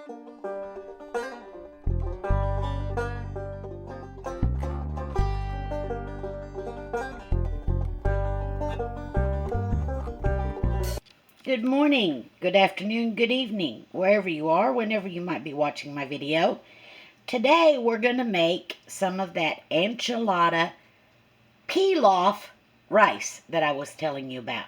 Good morning, good afternoon, good evening, wherever you are, whenever you might be watching my video. Today we're going to make some of that enchilada pilaf rice that I was telling you about.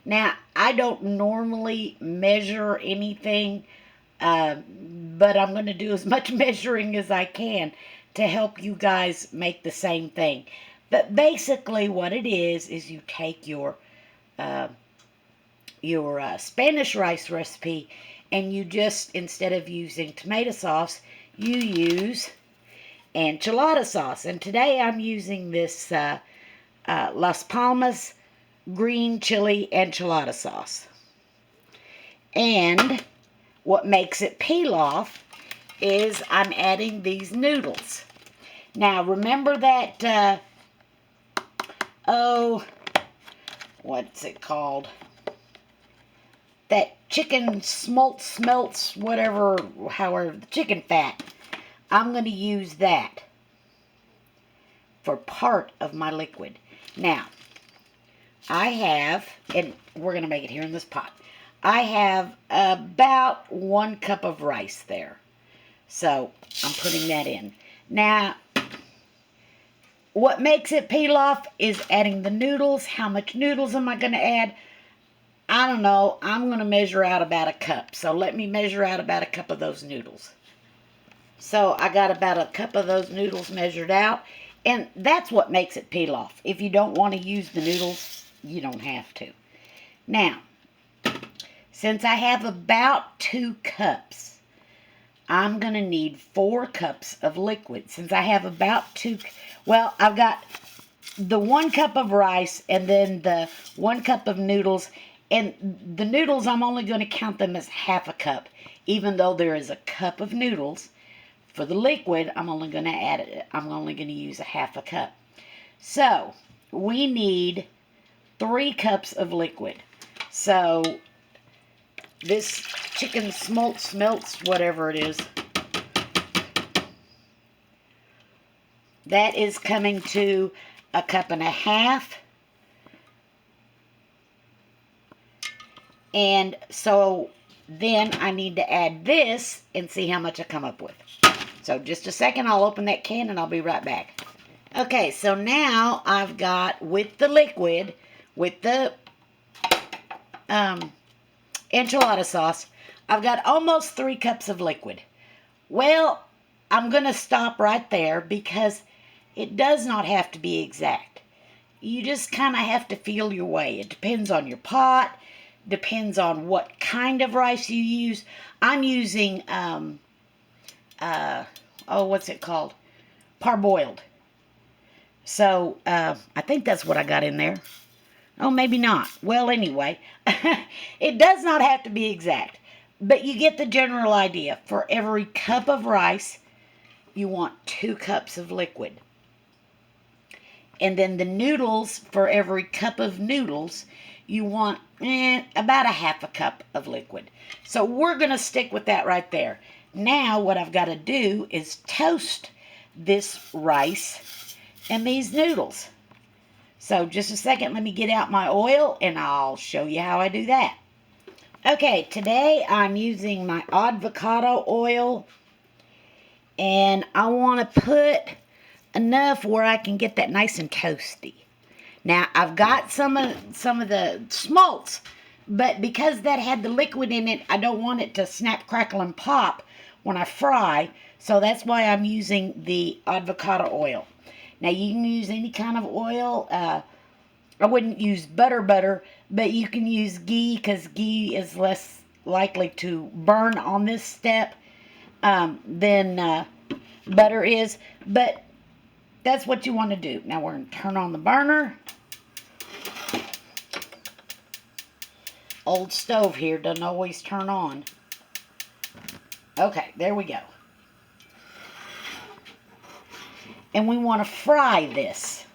Now, I don't normally measure anything, but I'm going to do as much measuring as I can to help you guys make the same thing. But basically what it is you take your Spanish rice recipe, and you just, instead of using tomato sauce, you use enchilada sauce. And today I'm using this Las Palmas green chili enchilada sauce. And what makes it pilaf is I'm adding these noodles. Now remember that, what's it called? That chicken schmaltz, whatever, however, the chicken fat. I'm going to use that for part of my liquid. Now, I have, and we're going to make it here in this pot, I have about 1 cup of rice there. So, I'm putting that in. Now, what makes it pilaf is adding the noodles. How much noodles am I going to add? I don't know. I'm going to measure out about 1 cup. So let me measure out about 1 cup of those noodles. So I got about 1 cup of those noodles measured out. And that's what makes it pilaf. If you don't want to use the noodles, you don't have to. Now, since I have about 2 cups, I'm going to need 4 cups of liquid. Since I have about 2, well, I've got the 1 cup of rice and then the 1 cup of noodles. And the noodles, I'm only going to count them as half a cup. Even though there is 1 cup of noodles, for the liquid, I'm only going to use a half a cup. So, we need 3 cups of liquid. So, this chicken schmaltz, whatever it is, that is coming to 1.5 cups. And so then I need to add this and see how much I come up with. So just a second, I'll open that can and I'll be right back. Okay, so now I've got, with the liquid, with the enchilada sauce, I've got almost 3 cups of liquid. Well, I'm going to stop right there because it does not have to be exact. You just kind of have to feel your way. It depends on your pot. Depends on what kind of rice you use. I'm using, what's it called? Parboiled. So, I think that's what I got in there. Oh, maybe not. Well, anyway, it does not have to be exact. But you get the general idea. For every cup of rice, you want 2 cups of liquid. And then the noodles, for every cup of noodles, you want about 1/2 cup of liquid. So we're going to stick with that right there. Now what I've got to do is toast this rice and these noodles. So just a second, let me get out my oil and I'll show you how I do that. Okay, today I'm using my avocado oil, and I want to put enough where I can get that nice and toasty. Now, I've got some of the schmaltz, but because that had the liquid in it, I don't want it to snap, crackle, and pop when I fry, so that's why I'm using the avocado oil. Now, you can use any kind of oil. I wouldn't use butter, but you can use ghee, because ghee is less likely to burn on this step than butter is, but that's what you want to do. Now, we're going to turn on the burner. Old stove here doesn't always turn on. Okay, there we go. And we want to fry this.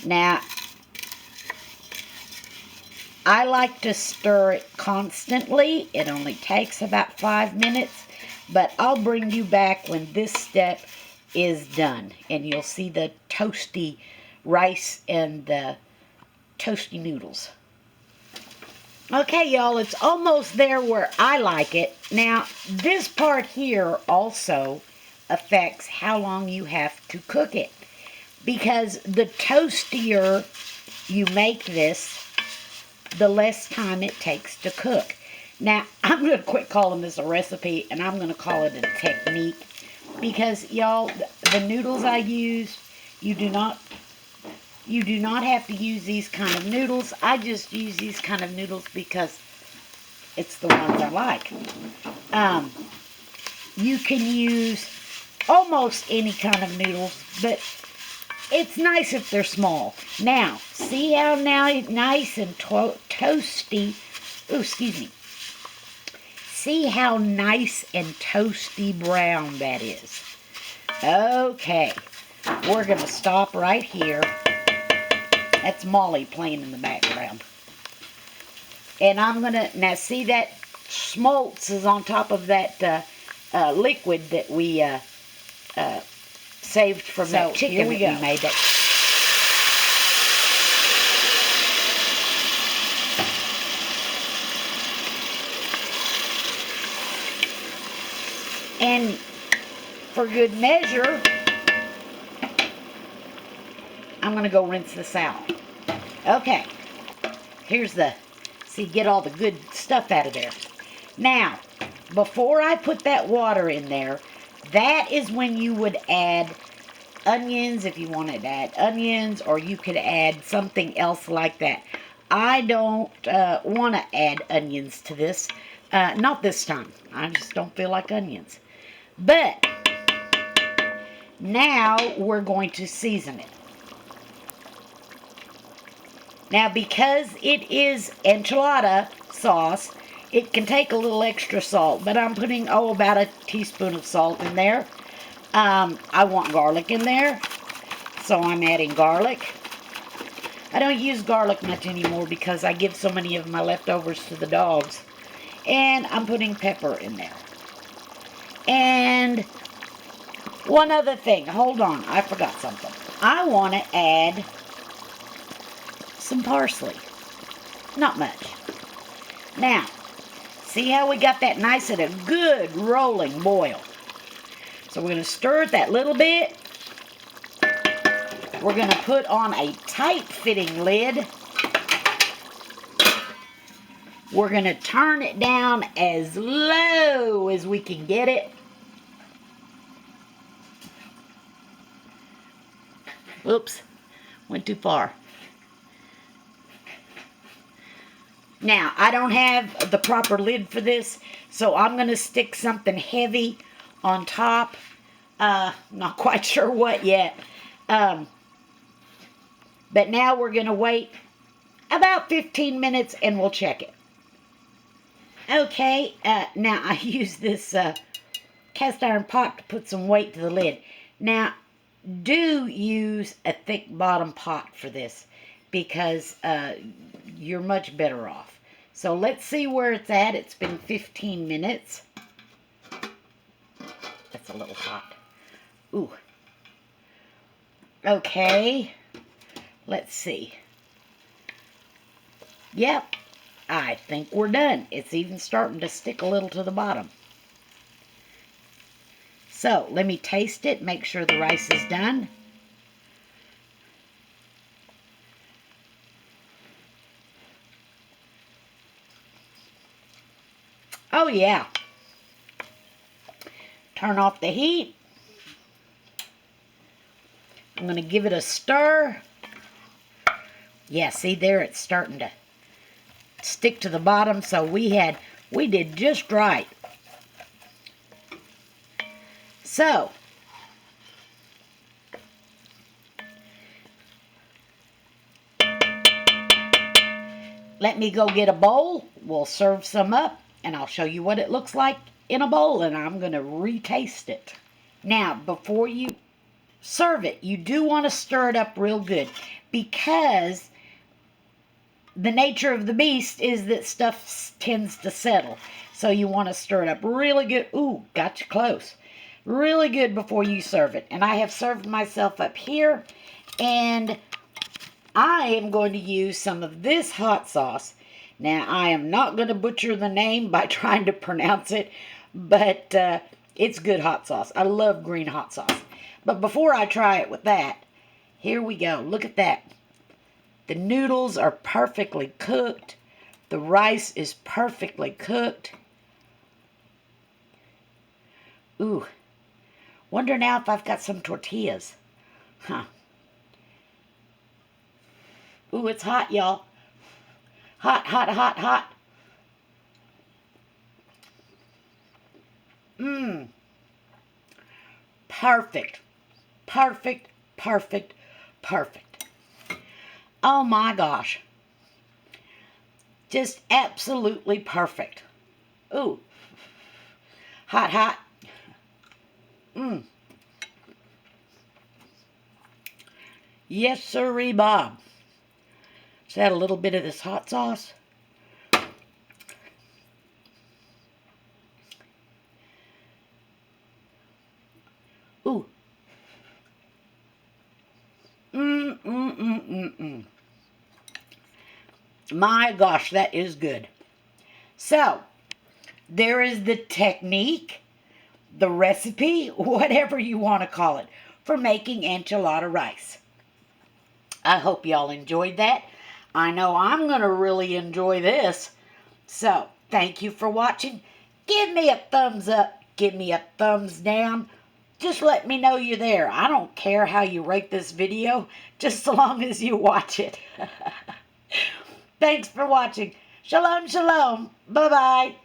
Now, I like to stir it constantly. It only takes about 5 minutes, but I'll bring you back when this step is done, and you'll see the toasty rice and the toasty noodles. Okay, y'all, it's almost there where I like it. Now, this part here also affects how long you have to cook it, because the toastier you make this, the less time it takes to cook. Now, I'm going to quit calling this a recipe, and I'm going to call it a technique, because, y'all, the noodles I use, you do not have to use these kind of noodles. I just use these kind of noodles because it's the ones I like. You can use almost any kind of noodles, but it's nice if they're small. Now, see how now nice and toasty, oh, excuse me. See how nice and toasty brown that is. Okay, we're going to stop right here. That's Molly playing in the background. And I'm going to, now see that schmaltz is on top of that liquid that we saved from that chicken we made. And for good measure, I'm going to go rinse this out. Okay, here's the, see, get all the good stuff out of there. Now, before I put that water in there, that is when you would add onions, if you wanted to add onions, or you could add something else like that. I don't want to add onions to this. Not this time. I just don't feel like onions. But now we're going to season it. Now, because it is enchilada sauce, it can take a little extra salt, but I'm putting, about a teaspoon of salt in there. I want garlic in there, so I'm adding garlic. I don't use garlic much anymore because I give so many of my leftovers to the dogs. And I'm putting pepper in there. And one other thing, hold on, I forgot something. I want to add some parsley. Not much. Now, see how we got that nice at a good rolling boil. So we're going to stir it that little bit. We're going to put on a tight-fitting lid. We're going to turn it down as low as we can get it. Oops, went too far. Now, I don't have the proper lid for this, so I'm going to stick something heavy on top. Not quite sure what yet. But now we're going to wait about 15 minutes and we'll check it. Okay, now I use this cast iron pot to put some weight to the lid. Now, do use a thick bottom pot for this because you're much better off. So let's see where it's at. It's been 15 minutes. That's a little hot. Ooh. Okay. Let's see. Yep. I think we're done. It's even starting to stick a little to the bottom. So, let me taste it, make sure the rice is done. Oh, yeah. Turn off the heat. I'm going to give it a stir. Yeah, see there, it's starting to stick to the bottom, so we did just right. So, let me go get a bowl. We'll serve some up, and I'll show you what it looks like in a bowl, and I'm going to retaste it. Now, before you serve it, you do want to stir it up real good, because the nature of the beast is that stuff tends to settle. So you want to stir it up really good. Ooh, got you close. Really good before you serve it. And I have served myself up here. And I am going to use some of this hot sauce. Now, I am not going to butcher the name by trying to pronounce it, but it's good hot sauce. I love green hot sauce. But before I try it with that, here we go. Look at that. The noodles are perfectly cooked. The rice is perfectly cooked. Ooh. Wonder now if I've got some tortillas. Huh. Ooh, it's hot, y'all. Hot, hot, hot, hot. Mmm. Perfect. Perfect, perfect, perfect. Oh my gosh. Just absolutely perfect. Ooh. Hot, hot. Mmm. Yes, sirree, Bob. Let's add a little bit of this hot sauce. Ooh. My gosh, that is good. So, there is the technique, the recipe, whatever you want to call it, for making enchilada rice. I hope y'all enjoyed that. I know I'm going to really enjoy this. So, thank you for watching. Give me a thumbs up. Give me a thumbs down. Just let me know you're there. I don't care how you rate this video, just so long as you watch it. Thanks for watching. Shalom, shalom. Bye-bye.